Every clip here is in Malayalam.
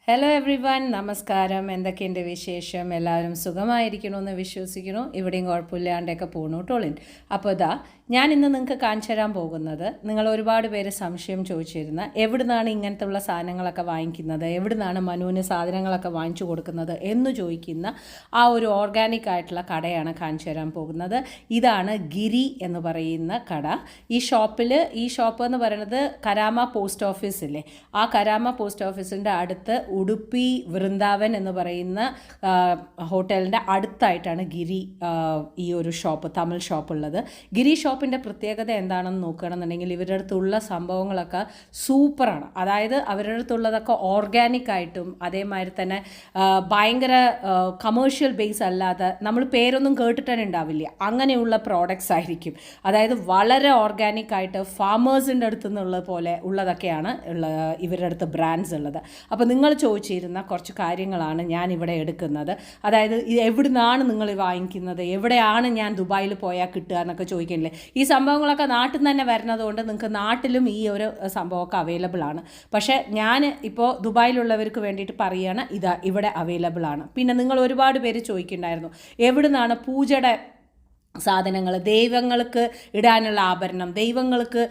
ഹലോ എവ്രി വൺ, നമസ്കാരം. എന്തൊക്കെയുണ്ട് വിശേഷം? എല്ലാവരും സുഖമായിരിക്കണമെന്ന് വിശ്വസിക്കുന്നു. ഇവിടെയും കുഴപ്പമില്ലാണ്ടൊക്കെ പോകണു ടോളിൻ. അപ്പോൾ ഞാൻ ഇന്ന് നിങ്ങൾക്ക് കാണിച്ചു തരാൻ പോകുന്നത്, നിങ്ങൾ ഒരുപാട് പേര് സംശയം ചോദിച്ചിരുന്ന എവിടുന്നാണ് ഇങ്ങനത്തെ ഉള്ള സാധനങ്ങളൊക്കെ വാങ്ങിക്കുന്നത്, എവിടുന്നാണ് മനുവിന് സാധനങ്ങളൊക്കെ വാങ്ങിച്ചു കൊടുക്കുന്നത് എന്ന് ചോദിക്കുന്ന ആ ഒരു ഓർഗാനിക് ആയിട്ടുള്ള കടയാണ് കാണിച്ചു തരാൻ പോകുന്നത്. ഇതാണ് ഗിരി എന്ന് പറയുന്ന കട. ഈ ഷോപ്പ് എന്ന് പറയുന്നത് കരാമ പോസ്റ്റ് ഓഫീസില്ലേ, ആ കരാമ പോസ്റ്റ് ഓഫീസിൻ്റെ അടുത്ത് ഉടുപ്പി വൃന്ദാവൻ എന്ന് പറയുന്ന ഹോട്ടലിൻ്റെ അടുത്തായിട്ടാണ് ഗിരി ഈ ഒരു ഷോപ്പ്, തമിഴ് ഷോപ്പ് ഉള്ളത്. ഗിരി ഷോപ്പിൻ്റെ പ്രത്യേകത എന്താണെന്ന് നോക്കുകയാണെന്നുണ്ടെങ്കിൽ ഇവരുടെ അടുത്തുള്ള സംഭവങ്ങളൊക്കെ സൂപ്പറാണ്. അതായത് അവരുടെ അടുത്തുള്ളതൊക്കെ ഓർഗാനിക് ആയിട്ടും അതേമാതിരി തന്നെ ഭയങ്കര കമേഴ്ഷ്യൽ ബേസ് അല്ലാതെ നമ്മൾ പേരൊന്നും കേട്ടിട്ട് ഉണ്ടാവില്ല, അങ്ങനെയുള്ള പ്രോഡക്റ്റ്സ് ആയിരിക്കും. അതായത് വളരെ ഓർഗാനിക് ആയിട്ട് ഫാമേഴ്സിൻ്റെ അടുത്ത് നിന്നുള്ള പോലെ ഉള്ളതൊക്കെയാണ് ഇവരുടെ അടുത്ത് ബ്രാൻഡ്സ് ഉള്ളത്. അപ്പോൾ നിങ്ങൾ ചോദിച്ചിരുന്ന കുറച്ച് കാര്യങ്ങളാണ് ഞാൻ ഇവിടെ എടുക്കുന്നത്. അതായത് എവിടുന്നാണ് നിങ്ങൾ വാങ്ങിക്കുന്നത്, എവിടെയാണ് ഞാൻ ദുബായിൽ പോയാൽ കിട്ടുക എന്നൊക്കെ ചോദിക്കുന്നില്ലേ. ഈ സംഭവങ്ങളൊക്കെ നാട്ടിൽ നിന്ന് തന്നെ വരുന്നതുകൊണ്ട് നിങ്ങൾക്ക് നാട്ടിലും ഈ ഒരു സംഭവമൊക്കെ അവൈലബിൾ ആണ്. പക്ഷേ ഞാൻ ഇപ്പോൾ ദുബായിലുള്ളവർക്ക് വേണ്ടിയിട്ട് പറയുകയാണ്, ഇവിടെ അവൈലബിൾ ആണ്. പിന്നെ നിങ്ങൾ ഒരുപാട് പേര് ചോദിക്കുന്നുണ്ടായിരുന്നു എവിടുന്നാണ് പൂജയുടെ സാധനങ്ങൾ, ദൈവങ്ങൾക്ക് ഇടാനുള്ള ആഭരണം, ദൈവങ്ങൾക്ക്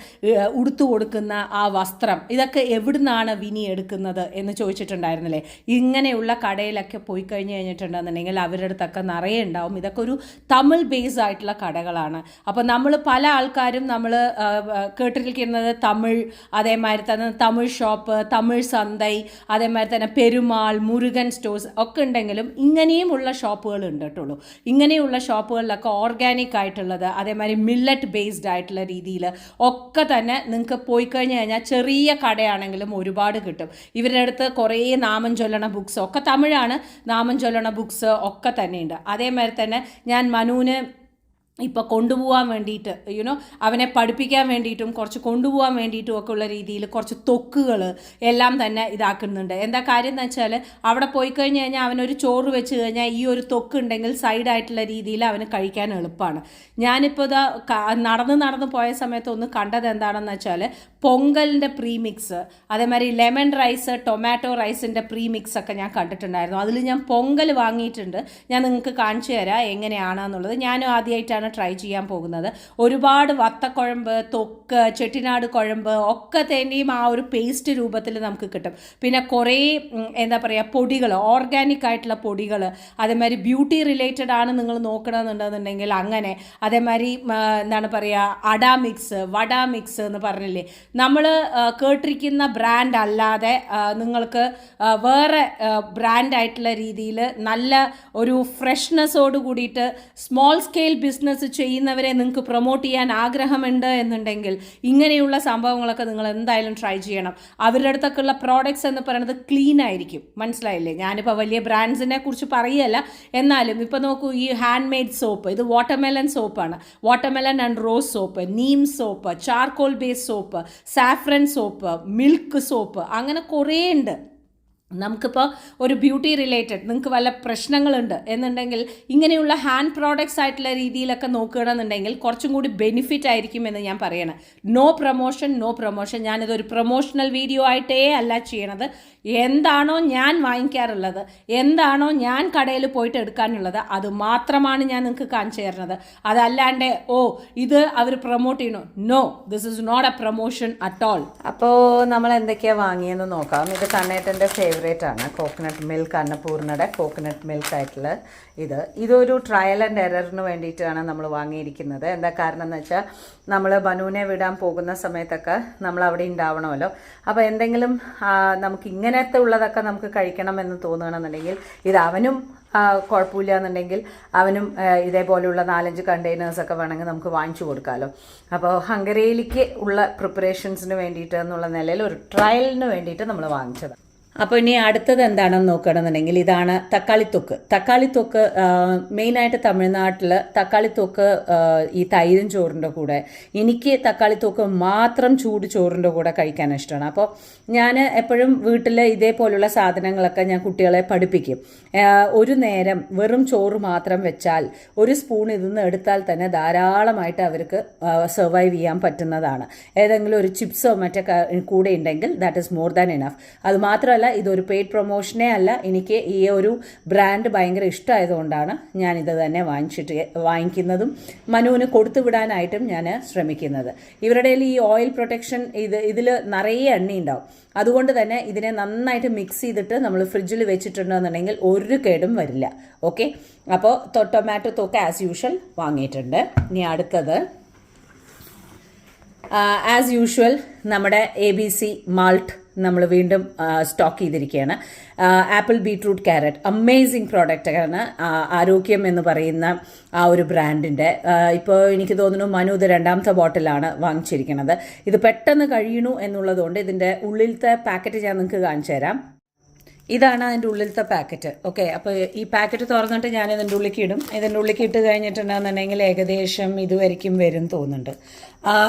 ഉടുത്തു കൊടുക്കുന്ന ആ വസ്ത്രം, ഇതൊക്കെ എവിടുന്നാണ് വിനി എടുക്കുന്നത് എന്ന് ചോദിച്ചിട്ടുണ്ടായിരുന്നില്ലേ. ഇങ്ങനെയുള്ള കടയിലൊക്കെ പോയി കഴിഞ്ഞിട്ടുണ്ടെന്നുണ്ടെങ്കിൽ അവരുടെ അടുത്തൊക്കെ നിറയെ ഉണ്ടാവും. ഇതൊക്കെ ഒരു തമിഴ് ബേസ് ആയിട്ടുള്ള കടകളാണ്. അപ്പോൾ നമ്മൾ പല ആൾക്കാരും നമ്മൾ കേട്ടിരിക്കുന്നത് തമിഴ്, അതേമാതിരി തന്നെ തമിഴ് ഷോപ്പ്, തമിഴ് സന്തൈ, അതേമാതിരി തന്നെ പെരുമാൾ, മുരുകൻ സ്റ്റോഴ്സ് ഒക്കെ ഉണ്ടെങ്കിലും ഇങ്ങനെയുമുള്ള ഷോപ്പുകൾ ഉണ്ട് കേട്ടുള്ളൂ. ഇങ്ങനെയുള്ള ഷോപ്പുകളിലൊക്കെ ഓർഗാനിക് ആയിട്ടുള്ളത്, അതേമാതിരി മില്ലറ്റ് ബേസ്ഡ് ആയിട്ടുള്ള രീതിയിൽ ഒക്കെ തന്നെ നിങ്ങൾക്ക് പോയി കഴിഞ്ഞാൽ ചെറിയ കടയാണെങ്കിലും ഒരുപാട് കിട്ടും. ഇവരുടെ അടുത്ത് കുറേ നാമം ചൊല്ലണ ബുക്സ് ഒക്കെ തമിഴാണ്, നാമം ചൊല്ലണ ബുക്സ് ഒക്കെ തന്നെയുണ്ട്. അതേമാതിരി തന്നെ ഞാൻ മനുവിന് ഇപ്പോൾ കൊണ്ടുപോകാൻ വേണ്ടിയിട്ട് അവനെ പഠിപ്പിക്കാൻ വേണ്ടിയിട്ടും കുറച്ച് കൊണ്ടുപോകാൻ വേണ്ടിയിട്ടും ഒക്കെ ഉള്ള രീതിയിൽ കുറച്ച് തൊക്കുകൾ എല്ലാം തന്നെ ഇതാക്കുന്നുണ്ട്. എന്താ കാര്യം എന്ന് വെച്ചാൽ അവിടെ പോയി കഴിഞ്ഞ് കഴിഞ്ഞാൽ അവനൊരു ചോറ് വെച്ച് കഴിഞ്ഞാൽ ഈ ഒരു തൊക്ക് ഉണ്ടെങ്കിൽ സൈഡായിട്ടുള്ള രീതിയിൽ അവന് കഴിക്കാൻ എളുപ്പമാണ്. ഞാനിപ്പോൾ നടന്ന് പോയ സമയത്ത് ഒന്ന് കണ്ടത് എന്താണെന്ന് വെച്ചാൽ പൊങ്കലിൻ്റെ പ്രീമിക്സ്, അതേമാതിരി ലെമൺ റൈസ്, ടൊമാറ്റോ റൈസിൻ്റെ പ്രീമിക്സ് ഒക്കെ ഞാൻ കണ്ടിട്ടുണ്ടായിരുന്നു. അതിൽ ഞാൻ പൊങ്കൽ വാങ്ങിയിട്ടുണ്ട്. ഞാൻ നിങ്ങൾക്ക് കാണിച്ചു തരാം എങ്ങനെയാണെന്നുള്ളത്. ഞാനും ആദ്യമായിട്ടാണ് ട്രൈ ചെയ്യാൻ പോകുന്നത്. ഒരുപാട് വത്തക്കുഴമ്പ്, തൊക്ക്, ചെട്ടിനാട് കുഴമ്പ് ഒക്കെ തന്നെയും ആ ഒരു പേസ്റ്റ് രൂപത്തിൽ നമുക്ക് കിട്ടും. പിന്നെ കുറേ എന്താ പറയുക പൊടികൾ, ഓർഗാനിക് ആയിട്ടുള്ള പൊടികൾ, അതേമാതിരി ബ്യൂട്ടി റിലേറ്റഡ് ആണ് നിങ്ങൾ നോക്കണമെന്നുണ്ടെന്നുണ്ടെങ്കിൽ അങ്ങനെ, അതേമാതിരി എന്താണ് പറയുക അട മിക്സ്, വട മിക്സ് എന്ന് പറഞ്ഞില്ലേ, നമ്മൾ കേട്ടിരിക്കുന്ന ബ്രാൻഡ് അല്ലാതെ നിങ്ങൾക്ക് വേറെ ബ്രാൻഡായിട്ടുള്ള രീതിയിൽ നല്ല ഒരു ഫ്രഷ്നെസ്സോട് കൂടിയിട്ട് സ്മോൾ സ്കെയിൽ ബിസിനസ് ചെയ്യുന്നവരെ നിങ്ങൾക്ക് പ്രൊമോട്ട് ചെയ്യാൻ ആഗ്രഹമുണ്ട് എന്നുണ്ടെങ്കിൽ ഇങ്ങനെയുള്ള സംഭവങ്ങളൊക്കെ നിങ്ങൾ എന്തായാലും ട്രൈ ചെയ്യണം. അവരുടെ അടുത്തൊക്കെയുള്ള പ്രോഡക്ട്സ് എന്ന് പറയുന്നത് ക്ലീൻ ആയിരിക്കും. മനസ്സിലായില്ലേ? ഞാനിപ്പോൾ വലിയ ബ്രാൻഡ്സിനെ കുറിച്ച് പറയുകയല്ല, എന്നാലും ഇപ്പോൾ നോക്കൂ, ഈ ഹാൻഡ് മെയ്ഡ് സോപ്പ്, ഇത് വാട്ടർമെലൺ സോപ്പാണ്. Watermelon and rose soap, neem soap, charcoal base soap, saffron soap, milk soap, അങ്ങനെ കുറേ ഉണ്ട്. നമുക്കിപ്പോൾ ഒരു ബ്യൂട്ടി റിലേറ്റഡ് നിങ്ങൾക്ക് വല്ല പ്രശ്നങ്ങളുണ്ട് എന്നുണ്ടെങ്കിൽ ഇങ്ങനെയുള്ള ഹാൻഡ് പ്രോഡക്ട്സ് ആയിട്ടുള്ള രീതിയിലൊക്കെ നോക്കുകയാണെന്നുണ്ടെങ്കിൽ കുറച്ചും കൂടി ബെനിഫിറ്റ് ആയിരിക്കും എന്ന് ഞാൻ പറയണം. No promotion. ഞാനിതൊരു പ്രൊമോഷണൽ വീഡിയോ ആയിട്ടേ അല്ല ചെയ്യണത്. എന്താണോ ഞാൻ വാങ്ങിക്കാറുള്ളത്, എന്താണോ ഞാൻ കടയിൽ പോയിട്ട് എടുക്കാനുള്ളത്, അത് മാത്രമാണ് ഞാൻ നിങ്ങൾക്ക് കാണിച്ചു തരുന്നത്. അതല്ലാണ്ട് ഇത് അവർ പ്രൊമോട്ട് ചെയ്യണോ, no, this is not a promotion at all. അപ്പോൾ നമ്മൾ എന്തൊക്കെയാണ് വാങ്ങിയെന്ന് നോക്കാം. ഇത് കണ്ണേട്ടൻ്റെ ഫേവറേറ്റ് ആണ്, കോക്കനട്ട് മിൽക്ക്, അന്നപൂർണയുടെ കോക്കനട്ട് മിൽക്ക് ആയിട്ടുള്ള ഇതൊരു ട്രയൽ ആൻഡ് എററിന് വേണ്ടിയിട്ടാണ് നമ്മൾ വാങ്ങിയിരിക്കുന്നത്. എന്താ കാരണം എന്ന് വെച്ചാൽ നമ്മൾ ബനുവിനെ വിടാൻ പോകുന്ന സമയത്തൊക്കെ നമ്മൾ അവിടെ ഉണ്ടാവണമല്ലോ. അപ്പോൾ എന്തെങ്കിലും നമുക്ക് ഇങ്ങനത്തെ ഉള്ളതൊക്കെ നമുക്ക് കഴിക്കണമെന്ന് തോന്നുകയാണെന്നുണ്ടെങ്കിൽ ഇത് അവനും കുഴപ്പമില്ല എന്നുണ്ടെങ്കിൽ അവനും ഇതേപോലെയുള്ള 4-5 കണ്ടെയ്നേഴ്സൊക്കെ വേണമെങ്കിൽ നമുക്ക് വാങ്ങിച്ചു കൊടുക്കാമല്ലോ. അപ്പോൾ ഹംഗറിയിലേക്ക് ഉള്ള പ്രിപ്പറേഷൻസിന് വേണ്ടിയിട്ട് എന്നുള്ള നിലയിൽ ഒരു ട്രയലിന് വേണ്ടിയിട്ട് നമ്മൾ വാങ്ങിച്ചത്. അപ്പോൾ ഇനി അടുത്തത് എന്താണെന്ന് നോക്കുകയാണെന്നുണ്ടെങ്കിൽ ഇതാണ് തക്കാളിത്തൊക്ക്. മെയിനായിട്ട് തമിഴ്നാട്ടിൽ തക്കാളിത്തൊക്ക് ഈ തൈരും ചോറിൻ്റെ കൂടെ, എനിക്ക് തക്കാളിത്തൊക്ക് മാത്രം ചൂട് ചോറിൻ്റെ കൂടെ കഴിക്കാൻ ഇഷ്ടമാണ്. അപ്പോൾ ഞാൻ എപ്പോഴും വീട്ടിൽ ഇതേപോലുള്ള സാധനങ്ങളൊക്കെ ഞാൻ കുട്ടികളെ പഠിപ്പിക്കും. ഒരു നേരം വെറും ചോറ് മാത്രം വെച്ചാൽ ഒരു സ്പൂൺ ഇതിന്ന് എടുത്താൽ തന്നെ ധാരാളമായിട്ട് അവർക്ക് സർവൈവ് ചെയ്യാൻ പറ്റുന്നതാണ്. ഏതെങ്കിലും ഒരു ചിപ്സോ മറ്റേ കൂടെ ഉണ്ടെങ്കിൽ that is more than enough. അതുമാത്രമല്ല ഇതൊരു പെയ്ഡ് പ്രൊമോഷനേ അല്ല. എനിക്ക് ഈ ഒരു ബ്രാൻഡ് ഭയങ്കര ഇഷ്ടമായതുകൊണ്ടാണ് ഞാനിത് തന്നെ വാങ്ങിക്കുന്നതും മനുവിന് കൊടുത്തു വിടാനായിട്ടും ഞാൻ ശ്രമിക്കുന്നത്. ഇവരുടെ ഈ ഓയിൽ പ്രൊട്ടക്ഷൻ ഇതിൽ നിറയെ എണ്ണ ഉണ്ടാവും. അതുകൊണ്ട് തന്നെ ഇതിനെ നന്നായിട്ട് മിക്സ് ചെയ്തിട്ട് നമ്മൾ ഫ്രിഡ്ജിൽ വെച്ചിട്ടുണ്ടെന്നുണ്ടെങ്കിൽ ഒരു കേടും വരില്ല. ഓക്കെ, അപ്പോൾ ടൊമാറ്റോ തോക്ക് ആസ് യൂഷ്വൽ വാങ്ങിയിട്ടുണ്ട്. ഇനി അടുത്തത് ആസ് യൂഷ്വൽ നമ്മുടെ ABC മാൾട്ട് നമ്മൾ വീണ്ടും സ്റ്റോക്ക് ചെയ്തിരിക്കുകയാണ്. ആപ്പിൾ ബീട്രൂട്ട് ക്യാരറ്റ് അമേസിങ് പ്രോഡക്റ്റാണ്. ആരോഗ്യം എന്ന് പറയുന്ന ആ ഒരു ബ്രാൻഡിൻ്റെ ഇപ്പോൾ എനിക്ക് തോന്നുന്നു മനു ഇത് 2ാമത്തെ ബോട്ടിലാണ് വാങ്ങിച്ചിരിക്കുന്നത്. ഇത് പെട്ടെന്ന് കഴിയണു എന്നുള്ളതുകൊണ്ട് ഇതിൻ്റെ ഉള്ളിലത്തെ പാക്കറ്റ് ഞാൻ നിങ്ങൾക്ക് കാണിച്ചു തരാം. ഇതാണ് അതിൻ്റെ ഉള്ളിലത്തെ പാക്കറ്റ്. ഓക്കെ, അപ്പോൾ ഈ പാക്കറ്റ് തുറന്നിട്ട് ഞാൻ ഇതിൻ്റെ ഉള്ളിലേക്ക് ഇടും. ഇതിൻ്റെ ഉള്ളിലേക്ക് ഇട്ട് കഴിഞ്ഞിട്ടുണ്ടെന്നുണ്ടെങ്കിൽ ഏകദേശം ഇതുവരെയ്ക്കും വരും തോന്നുന്നുണ്ട്.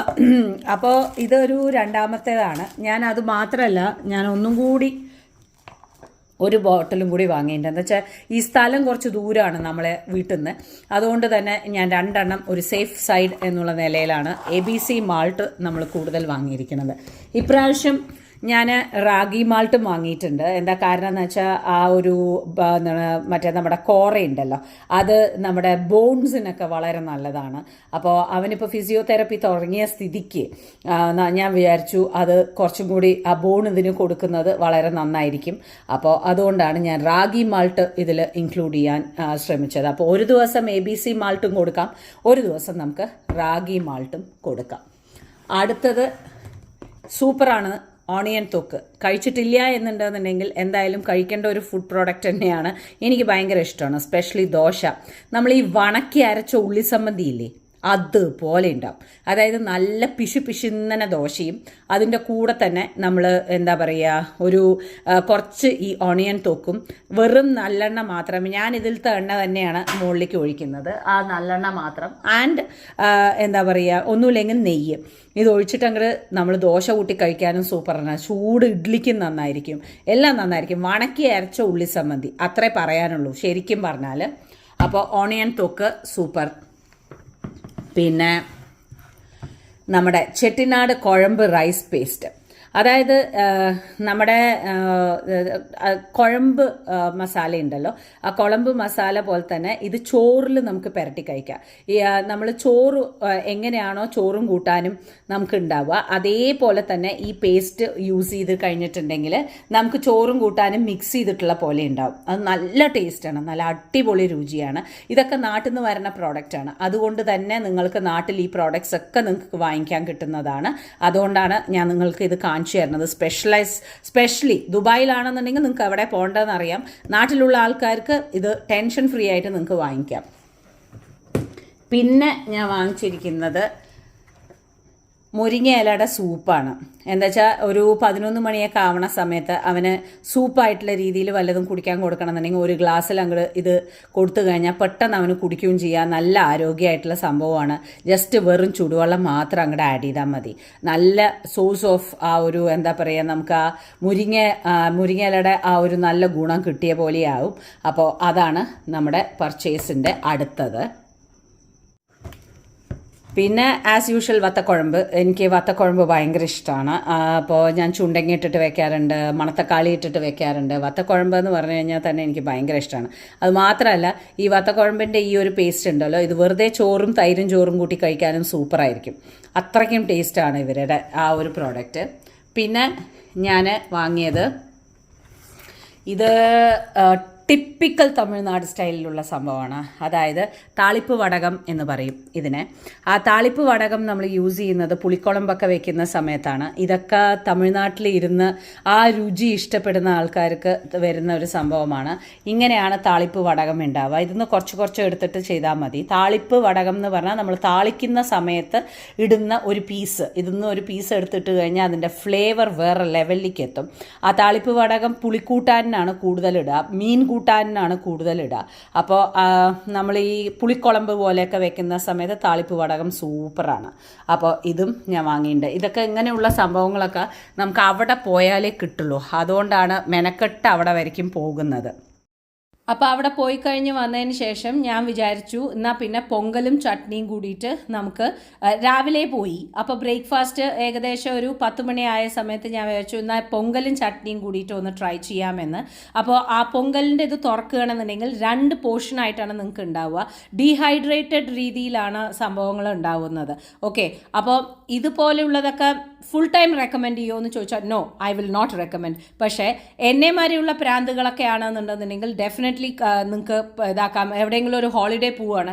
അപ്പോൾ ഇതൊരു 2ാമത്തേതാണ്. ഞാൻ അത് മാത്രമല്ല, ഞാൻ ഒന്നും കൂടി ഒരു ബോട്ടിലും കൂടി വാങ്ങിയിട്ടുണ്ട്. എന്താ വെച്ചാൽ ഈ സ്ഥലം കുറച്ച് ദൂരമാണ് നമ്മളെ വീട്ടിൽ നിന്ന്. അതുകൊണ്ട് തന്നെ ഞാൻ 2 ഒരു സേഫ് സൈഡ് എന്നുള്ള നിലയിലാണ് ABC മാൾട്ട് നമ്മൾ കൂടുതൽ വാങ്ങിയിരിക്കുന്നത്. ഇപ്രാവശ്യം ഞാൻ റാഗി മാൾട്ടും വാങ്ങിയിട്ടുണ്ട്. എന്താ കാരണം എന്ന് വെച്ചാൽ ആ ഒരു മറ്റേ നമ്മുടെ കോറയുണ്ടല്ലോ, അത് നമ്മുടെ ബോൺസിനൊക്കെ വളരെ നല്ലതാണ്. അപ്പോൾ അവനിപ്പോൾ ഫിസിയോതെറപ്പി തുടങ്ങിയ സ്ഥിതിക്ക് ഞാൻ വിചാരിച്ചു അത് കുറച്ചും കൂടി ആ ബോൺ ഇതിന് കൊടുക്കുന്നത് വളരെ നന്നായിരിക്കും. അപ്പോൾ അതുകൊണ്ടാണ് ഞാൻ റാഗി മാൾട്ട് ഇതിൽ ഇൻക്ലൂഡ് ചെയ്യാൻ ശ്രമിച്ചത്. അപ്പോൾ ഒരു ദിവസം ABC മാൾട്ടും കൊടുക്കാം, ഒരു ദിവസം നമുക്ക് റാഗി മാൾട്ടും കൊടുക്കാം. അടുത്തത് സൂപ്പറാണ്, ഓണിയൻ തോക്ക്. കഴിച്ചിട്ടില്ല എന്നുണ്ടെന്നുണ്ടെങ്കിൽ എന്തായാലും കഴിക്കേണ്ട ഒരു ഫുഡ് പ്രോഡക്റ്റ് തന്നെയാണ്. എനിക്ക് ഭയങ്കര ഇഷ്ടമാണ്. സ്പെഷ്യലി ദോശ. നമ്മൾ ഈ വണക്കി അരച്ച ഉള്ളിസമ്മന്തി ഇല്ലേ, അതുപോലെ ഉണ്ടാവും. അതായത് നല്ല പിശുപിശുന്നനെ ദോശയും അതിൻ്റെ കൂടെ തന്നെ നമ്മൾ എന്താ പറയുക, ഒരു കുറച്ച് ഈ ഓണിയൻ തോക്കും, വെറും നല്ലെണ്ണ മാത്രം. ഞാൻ ഇതിലത്തെ എണ്ണ തന്നെയാണ് മുകളിലേക്ക് ഒഴിക്കുന്നത്, ആ നല്ലെണ്ണ മാത്രം. ആൻഡ് എന്താ പറയുക, ഒന്നുമില്ലെങ്കിൽ നെയ്യ്. ഇത് ഒഴിച്ചിട്ടങ്ങ് നമ്മൾ ദോശ കൂട്ടി കഴിക്കാനും സൂപ്പറാണ്. ചൂട് ഇഡ്ലിക്കും നന്നായിരിക്കും, എല്ലാം നന്നായിരിക്കും. വണക്കി അരച്ച ഉള്ളിസമ്മന്തി, അത്രേ പറയാനുള്ളൂ ശരിക്കും പറഞ്ഞാൽ. അപ്പോൾ ഓണിയൻ തോക്ക് സൂപ്പർ. പിന്നെ നമ്മുടെ ചെട്ടിനാട് കുഴമ്പ് റൈസ് പേസ്റ്റ്, അതായത് നമ്മുടെ കുഴമ്പ് മസാല ഉണ്ടല്ലോ, ആ കുഴമ്പ് മസാല പോലെ തന്നെ ഇത് ചോറിൽ നമുക്ക് പുരട്ടി കഴിക്കാം. നമ്മൾ ചോറ് എങ്ങനെയാണോ ചോറും കൂട്ടാനും നമുക്ക് ഉണ്ടാവുക, അതേപോലെ തന്നെ ഈ പേസ്റ്റ് യൂസ് ചെയ്ത് കഴിഞ്ഞിട്ടുണ്ടെങ്കിൽ നമുക്ക് ചോറും കൂട്ടാനും മിക്സ് ചെയ്തിട്ടുള്ള പോലെ ഉണ്ടാവും. അത് നല്ല ടേസ്റ്റാണ്, നല്ല അടിപൊളി രുചിയാണ്. ഇതൊക്കെ നാട്ടിൽ നിന്ന് വരുന്ന പ്രോഡക്റ്റാണ്. അതുകൊണ്ട് തന്നെ നിങ്ങൾക്ക് നാട്ടിൽ ഈ പ്രോഡക്റ്റ്സ് ഒക്കെ നിങ്ങൾക്ക് വാങ്ങിക്കാൻ കിട്ടുന്നതാണ്. അതുകൊണ്ടാണ് ഞാൻ നിങ്ങൾക്ക് ഇത് കാണിച്ചു തരുന്നത്. സ്പെഷ്യലി ദുബായിലാണെന്നുണ്ടെങ്കിൽ നിങ്ങൾക്ക് എവിടെ പോകേണ്ടതെന്ന് അറിയാം. നാട്ടിലുള്ള ആൾക്കാർക്ക് ഇത് ടെൻഷൻ ഫ്രീ ആയിട്ട് നിങ്ങൾക്ക് വാങ്ങിക്കാം. പിന്നെ ഞാൻ വാങ്ങിച്ചിരിക്കുന്നത് മുരിങ്ങ ഇലയുടെ സൂപ്പാണ്. എന്താ വെച്ചാൽ ഒരു 11 മണിയൊക്കെ ആവണ സമയത്ത് അവന് സൂപ്പായിട്ടുള്ള രീതിയിൽ വല്ലതും കുടിക്കാൻ കൊടുക്കണം എന്നുണ്ടെങ്കിൽ ഒരു ഗ്ലാസ്സിൽ അങ്ങോട്ട് ഇത് കൊടുത്തു കഴിഞ്ഞാൽ പെട്ടെന്ന് അവന് കുടിക്കുകയും ചെയ്യാം. നല്ല ആരോഗ്യമായിട്ടുള്ള സംഭവമാണ്. ജസ്റ്റ് വെറും ചുടുവെള്ളം മാത്രം അങ്ങോട്ട് ആഡ് ചെയ്താൽ മതി. നല്ല സോഴ്സ് ഓഫ് ആ ഒരു എന്താ പറയുക, നമുക്ക് ആ മുരിങ്ങ ഇലയുടെ ആ ഒരു നല്ല ഗുണം കിട്ടിയ പോലെയാവും. അപ്പോൾ അതാണ് നമ്മുടെ പർച്ചേസിൻ്റെ അടുത്തത്. പിന്നെ ആസ് യൂഷ്വൽ വത്തക്കുഴമ്പ്. എനിക്ക് വത്തക്കുഴമ്പ് ഭയങ്കര ഇഷ്ടമാണ്. അപ്പോൾ ഞാൻ ചുണ്ടങ്ങ ഇട്ടിട്ട് വെക്കാറുണ്ട്, മണത്തക്കാളി ഇട്ടിട്ട് വെക്കാറുണ്ട്. വത്തക്കുഴമ്പ് എന്ന് പറഞ്ഞു കഴിഞ്ഞാൽ തന്നെ എനിക്ക് ഭയങ്കര ഇഷ്ടമാണ്. അത് മാത്രമല്ല ഈ വത്തക്കുഴമ്പിൻ്റെ ഈ ഒരു പേസ്റ്റ് ഉണ്ടല്ലോ, ഇത് വെറുതെ ചോറും തൈരും ചോറും കൂട്ടി കഴിക്കാനും സൂപ്പറായിരിക്കും. അത്രയ്ക്കും ടേസ്റ്റാണ് ഇവരുടെ ആ ഒരു പ്രോഡക്റ്റ്. പിന്നെ ഞാൻ വാങ്ങിയത് ഇത് ടിപ്പിക്കൽ തമിഴ്നാട് സ്റ്റൈലിലുള്ള സംഭവമാണ്. അതായത് താളിപ്പ് വടകം എന്ന് പറയും ഇതിനെ. ആ താളിപ്പ് വടകം നമ്മൾ യൂസ് ചെയ്യുന്നത് പുളിക്കുളമ്പൊക്കെ വെക്കുന്ന സമയത്താണ്. ഇതൊക്കെ തമിഴ്നാട്ടിൽ ഇരുന്ന് ആ രുചി ഇഷ്ടപ്പെടുന്ന ആൾക്കാർക്ക് വരുന്ന ഒരു സംഭവമാണ്. ഇങ്ങനെയാണ് താളിപ്പ് വടകം ഉണ്ടാവുക. ഇതിന്ന് കുറച്ച് എടുത്തിട്ട് ചെയ്താൽ മതി. താളിപ്പ് വടകം എന്ന് പറഞ്ഞാൽ നമ്മൾ താളിക്കുന്ന സമയത്ത് ഇടുന്ന ഒരു പീസ്. ഇതിന്ന് ഒരു പീസ് എടുത്തിട്ട് കഴിഞ്ഞാൽ അതിൻ്റെ ഫ്ലേവർ വേറെ ലെവലിലേക്ക് എത്തും. ആ താളിപ്പ് വടകം പുളിക്കൂട്ടാനാണ് കൂടുതലിടുക, മീൻ കൂട്ടാനാണ് കൂടുതലിടുക. അപ്പോൾ നമ്മൾ ഈ പുളിക്കുളമ്പ് പോലെയൊക്കെ വെക്കുന്ന സമയത്ത് താളിപ്പ് വടകം സൂപ്പറാണ്. അപ്പോൾ ഇതും ഞാൻ വാങ്ങിയിട്ടുണ്ട്. ഇതൊക്കെ ഇങ്ങനെയുള്ള സംഭവങ്ങളൊക്കെ നമുക്ക് അവിടെ പോയാലേ കിട്ടുള്ളൂ. അതുകൊണ്ടാണ് മെനക്കെട്ട് അവിടെ വരയ്ക്കും പോകുന്നത്. അപ്പോൾ അവിടെ പോയി കഴിഞ്ഞ് വന്നതിന് ശേഷം ഞാൻ വിചാരിച്ചു എന്നാൽ പിന്നെ പൊങ്കലും ചട്നിയും കൂടിയിട്ട് നമുക്ക് രാവിലെ പോയി. അപ്പോൾ ബ്രേക്ക്ഫാസ്റ്റ് ഏകദേശം ഒരു 10 മണിയായ സമയത്ത് ഞാൻ വിചാരിച്ചു എന്നാൽ പൊങ്കലും ചട്നിയും കൂടിയിട്ട് ഒന്ന് ട്രൈ ചെയ്യാമെന്ന്. അപ്പോൾ ആ പൊങ്കലിൻ്റെ ഇത് തുറക്കുകയാണെന്നുണ്ടെങ്കിൽ 2 പോർഷനായിട്ടാണ് നിങ്ങൾക്ക് ഉണ്ടാവുക. ഡീഹൈഡ്രേറ്റഡ് രീതിയിലാണ് സംഭവങ്ങൾ ഉണ്ടാവുന്നത്. ഓക്കെ, അപ്പോൾ ഇതുപോലെയുള്ളതൊക്കെ ഫുൾ ടൈം റെക്കമെൻഡ് ചെയ്യുമോ എന്ന് ചോദിച്ചാൽ no, I will not recommend. പക്ഷേ എന്നെമാരിയുള്ള പ്രാന്തുകളൊക്കെ ആണെന്നുണ്ടെന്നുണ്ടെങ്കിൽ ഡെഫിനറ്റ്ലി നിങ്ങൾക്ക് ഇതാക്കാം. എവിടെയെങ്കിലും ഒരു ഹോളിഡേ പോവുകയാണ്,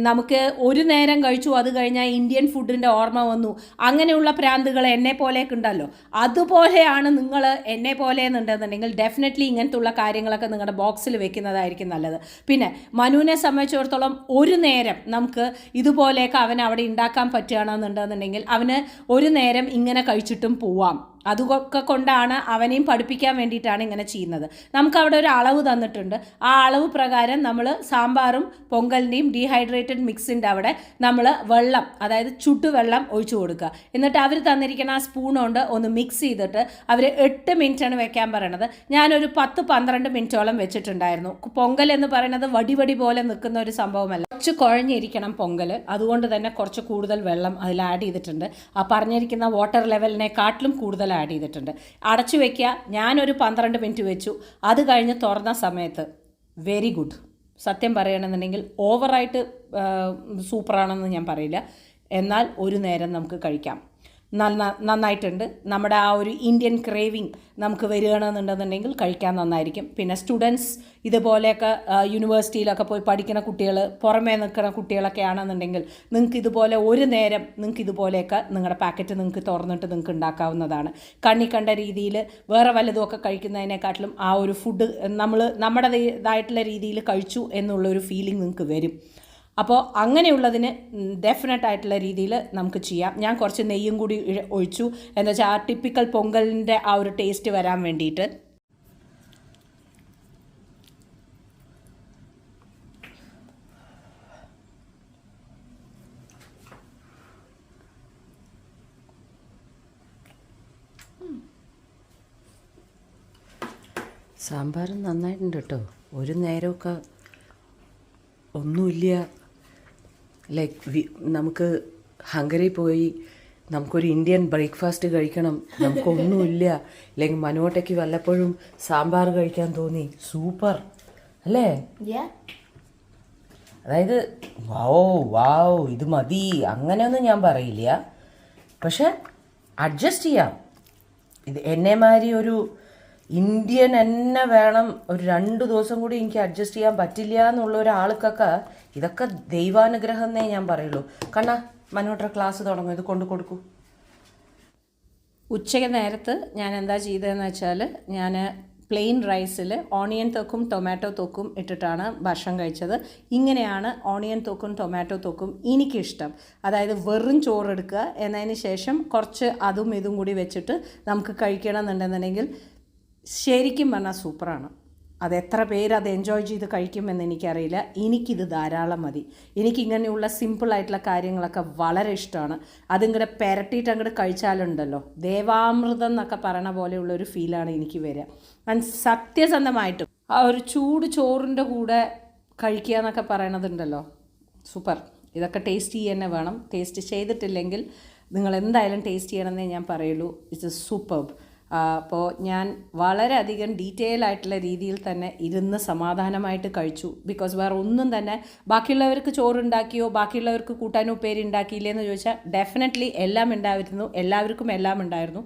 നമുക്ക് ഒരു നേരം കഴിച്ചു അത് കഴിഞ്ഞാൽ ഇന്ത്യൻ ഫുഡിൻ്റെ ഓർമ്മ വന്നു, അങ്ങനെയുള്ള പ്രാന്തുകൾ എന്നെ പോലെയൊക്കെ ഉണ്ടല്ലോ, അതുപോലെയാണ് നിങ്ങൾ എന്നെ പോലെ എന്നുണ്ടെന്നുണ്ടെങ്കിൽ ഡെഫിനറ്റ്ലി ഇങ്ങനത്തുള്ള കാര്യങ്ങളൊക്കെ നിങ്ങളുടെ ബോക്സിൽ വെക്കുന്നതായിരിക്കും നല്ലത്. പിന്നെ മനുവിനെ സംബന്ധിച്ചിടത്തോളം ഒരു നേരം നമുക്ക് ഇതുപോലെയൊക്കെ അവൻ അവിടെ ഉണ്ടാക്കാൻ പറ്റുകയാണെന്നുണ്ടെന്നുണ്ടെങ്കിൽ അവന് ഒരു നേരം ഇങ്ങനെ കഴിച്ചിട്ടും പോവാം. അതൊക്കെ കൊണ്ടാണ് അവനെയും പഠിപ്പിക്കാൻ വേണ്ടിയിട്ടാണ് ഇങ്ങനെ ചെയ്യുന്നത്. നമുക്കവിടെ ഒരു അളവ് തന്നിട്ടുണ്ട്. ആ അളവ് പ്രകാരം നമ്മൾ സാമ്പാറും പൊങ്കലിൻ്റെയും ഡീഹൈഡ്രേറ്റഡ് മിക്സിൻ്റെ അവിടെ നമ്മൾ വെള്ളം, അതായത് ചുടുവെള്ളം ഒഴിച്ചു കൊടുക്കുക. എന്നിട്ട് അവർ തന്നിരിക്കുന്ന ആ സ്പൂൺ കൊണ്ട് ഒന്ന് മിക്സ് ചെയ്തിട്ട് അവർ 8 മിനിറ്റാണ് വെക്കാൻ പറയണത്. ഞാനൊരു 10-12 മിനിറ്റോളം വെച്ചിട്ടുണ്ടായിരുന്നു. പൊങ്കൽ എന്ന് പറയുന്നത് വടി പോലെ നിൽക്കുന്ന ഒരു സംഭവമല്ല, കുറച്ച് കുഴഞ്ഞിരിക്കണം പൊങ്കൽ. അതുകൊണ്ട് തന്നെ കുറച്ച് കൂടുതൽ വെള്ളം അതിൽ ആഡ് ചെയ്തിട്ടുണ്ട്. ആ പറഞ്ഞിരിക്കുന്ന വാട്ടർ ലെവലിനെക്കാട്ടിലും കൂടുതൽ ആഡ് ചെയ്തിട്ടുണ്ട്. അടച്ചു വയ്ക്കുക. ഞാനൊരു 12 മിനിറ്റ് വെച്ചു. അത് കഴിഞ്ഞ് തുറന്ന സമയത്ത് വെരി ഗുഡ്. സത്യം പറയുകയാണെന്നുണ്ടെങ്കിൽ ഓവറായിട്ട് സൂപ്പറാണെന്ന് ഞാൻ പറയില്ല, എന്നാൽ ഒരു നേരം നമുക്ക് കഴിക്കാം. നന്നായിട്ടുണ്ട്. നമ്മുടെ ആ ഒരു ഇന്ത്യൻ ക്രേവിങ് നമുക്ക് വരികയാണെന്നുണ്ടെന്നുണ്ടെങ്കിൽ കഴിക്കാൻ നന്നായിരിക്കും. പിന്നെ സ്റ്റുഡൻസ് ഇതുപോലെയൊക്കെ യൂണിവേഴ്സിറ്റിയിലൊക്കെ പോയി പഠിക്കുന്ന കുട്ടികൾ, പുറമേ നിൽക്കുന്ന കുട്ടികളൊക്കെ ആണെന്നുണ്ടെങ്കിൽ നിങ്ങൾക്ക് ഇതുപോലെ ഒരു നേരം നിങ്ങൾക്ക് ഇതുപോലെയൊക്കെ നിങ്ങളുടെ പാക്കറ്റ് നിങ്ങൾക്ക് തുറന്നിട്ട് നിങ്ങൾക്ക് ഉണ്ടാക്കാവുന്നതാണ്. കണ്ണി കണ്ട രീതിയിൽ വേറെ വല്ലതുമൊക്കെ കഴിക്കുന്നതിനെക്കാട്ടിലും ആ ഒരു ഫുഡ് നമ്മൾ നമ്മുടേതായിട്ടുള്ള രീതിയിൽ കഴിച്ചു എന്നുള്ളൊരു ഫീലിംഗ് നിങ്ങൾക്ക് വരും. അപ്പോൾ അങ്ങനെയുള്ളതിന് ഡെഫിനറ്റ് ആയിട്ടുള്ള രീതിയിൽ നമുക്ക് ചെയ്യാം. ഞാൻ കുറച്ച് നെയ്യും കൂടി ഒഴിച്ചു, എന്താ വെച്ചാൽ ആ ടിപ്പിക്കൽ പൊങ്കലിൻ്റെ ആ ഒരു ടേസ്റ്റ് വരാൻ വേണ്ടിയിട്ട്. സാമ്പാർ നന്നായിട്ടുണ്ട് കേട്ടോ. ഒരു നേരമൊക്കെ ഒന്നുമില്ല, ലൈക്ക് നമുക്ക് ഹംഗറി പോയി നമുക്കൊരു ഇന്ത്യൻ ബ്രേക്ക്ഫാസ്റ്റ് കഴിക്കണം, നമുക്കൊന്നുമില്ല, അല്ലെങ്കിൽ മനോട്ടയ്ക്ക് വല്ലപ്പോഴും സാമ്പാർ കഴിക്കാൻ തോന്നി, സൂപ്പർ അല്ലേ? അതായത് വാവ് ഇത് മതി അങ്ങനെയൊന്നും ഞാൻ പറയില്ല, പക്ഷെ അഡ്ജസ്റ്റ് ചെയ്യാം. ഇത് എന്നെമാതിരി ഒരു ഇന്ത്യൻ എന്നെ വേണം, ഒരു 2 ദിവസം കൂടി എനിക്ക് അഡ്ജസ്റ്റ് ചെയ്യാൻ പറ്റില്ല എന്നുള്ള ഒരാൾക്കൊക്കെ ഇതൊക്കെ ദൈവാനുഗ്രഹം എന്നേ ഞാൻ പറയുള്ളൂ. കണ്ണാ, മനോട്ടർ ക്ലാസ് തുടങ്ങും, ഇത് കൊണ്ട് കൊടുക്കൂ. ഉച്ചയ്ക്ക് നേരത്ത് ഞാൻ എന്താ ചെയ്തതെന്ന് വെച്ചാൽ ഞാൻ പ്ലെയിൻ റൈസിൽ ഓണിയൻ തൊക്കും ടൊമാറ്റോ തൊക്കും ഇട്ടിട്ടാണ് ഭക്ഷണം കഴിച്ചത്. ഇങ്ങനെയാണ് ഓണിയൻ തൊക്കും ടൊമാറ്റോ തൊക്കും എനിക്കിഷ്ടം. അതായത് വെറും ചോറെടുക്കുക, എന്നതിന് ശേഷം കുറച്ച് അതും ഇതും കൂടി വെച്ചിട്ട് നമുക്ക് കഴിക്കണം എന്നുണ്ടെന്നുണ്ടെങ്കിൽ ശരിക്കും പറഞ്ഞാൽ സൂപ്പറാണ്. അത് എത്ര പേര് അത് എൻജോയ് ചെയ്ത് കഴിക്കുമെന്ന് എനിക്കറിയില്ല. എനിക്കിത് ധാരാളം മതി. എനിക്കിങ്ങനെയുള്ള സിമ്പിളായിട്ടുള്ള കാര്യങ്ങളൊക്കെ വളരെ ഇഷ്ടമാണ്. അതിങ്ങോട്ട് പെരട്ടിയിട്ട് അങ്ങോട്ട് കഴിച്ചാലുണ്ടല്ലോ ദേവാമൃതം എന്നൊക്കെ പറയണ പോലെയുള്ളൊരു ഫീലാണ് എനിക്ക് വരിക. സത്യസന്ധമായിട്ടും ആ ഒരു ചൂട് ചോറിൻ്റെ കൂടെ കഴിക്കുക എന്നൊക്കെ പറയണതുണ്ടല്ലോ, സൂപ്പർ. ഇതൊക്കെ ടേസ്റ്റ് ചെയ്യാൻ വേണം. ടേസ്റ്റ് ചെയ്തിട്ടില്ലെങ്കിൽ നിങ്ങൾ എന്തായാലും ടേസ്റ്റ് ചെയ്യണമെന്നേ ഞാൻ പറയുള്ളൂ. It's superb. അപ്പോൾ ഞാൻ വളരെയധികം ഡീറ്റെയിൽ ആയിട്ടുള്ള രീതിയിൽ തന്നെ ഇരുന്ന് സമാധാനമായിട്ട് കഴിച്ചു. ബിക്കോസ് വേറെ ഒന്നും തന്നെ ബാക്കിയുള്ളവർക്ക് ചോറുണ്ടാക്കിയോ ബാക്കിയുള്ളവർക്ക് കൂട്ടാനും ഉപ്പേരി ഉണ്ടാക്കിയില്ലേന്ന് ചോദിച്ചാൽ ഡെഫിനറ്റ്ലി എല്ലാം ഉണ്ടായിരുന്നു, എല്ലാവർക്കും എല്ലാം ഉണ്ടായിരുന്നു.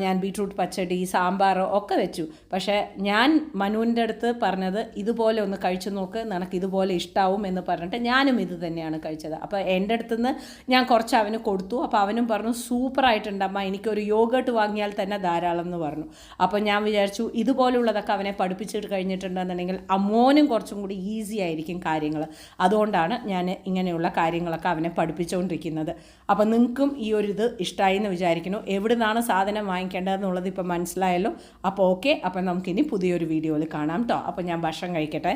ഞാൻ ബീട്രൂട്ട് പച്ചടി, സാമ്പാർ ഒക്കെ വെച്ചു. പക്ഷേ ഞാൻ മനുവിൻ്റെ അടുത്ത് പറഞ്ഞത് ഇതുപോലെ ഒന്ന് കഴിച്ചു നോക്ക്, നിനക്ക് ഇതുപോലെ ഇഷ്ടാവും എന്ന് പറഞ്ഞിട്ട് ഞാനും ഇത് തന്നെയാണ് കഴിച്ചത്. അപ്പോൾ എൻ്റെ അടുത്തുനിന്ന് ഞാൻ കുറച്ച് അവന് കൊടുത്തു. അപ്പോൾ അവനും പറഞ്ഞു സൂപ്പറായിട്ടുണ്ടമ്മ, എനിക്കൊരു യോഗേർട്ട് വാങ്ങിയാൽ തന്നെ ധാരാളം എന്ന് പറഞ്ഞു. അപ്പോൾ ഞാൻ വിചാരിച്ചു ഇതുപോലുള്ളതൊക്കെ അവനെ പഠിപ്പിച്ചിട്ട് കഴിഞ്ഞിട്ടുണ്ടെന്നുണ്ടെങ്കിൽ അമ്മോനും കുറച്ചും കൂടി ഈസി ആയിരിക്കും കാര്യങ്ങൾ. അതുകൊണ്ടാണ് ഞാൻ ഇങ്ങനെയുള്ള കാര്യങ്ങളൊക്കെ അവനെ പഠിപ്പിച്ചുകൊണ്ടിരിക്കുന്നത്. അപ്പോൾ നിങ്ങൾക്കും ഈ ഒരു ഇത് ഇഷ്ടമായി എന്ന് വിചാരിക്കുന്നു. എവിടെ നിന്നാണ് സാധനം വാങ്ങിക്കേണ്ടതെന്നുള്ളത് ഇപ്പോൾ മനസ്സിലായല്ലോ. അപ്പോൾ ഓക്കെ, അപ്പോൾ നമുക്കിനി പുതിയൊരു വീഡിയോയിൽ കാണാം കേട്ടോ. അപ്പോൾ ഞാൻ ഭക്ഷണം കഴിക്കട്ടെ.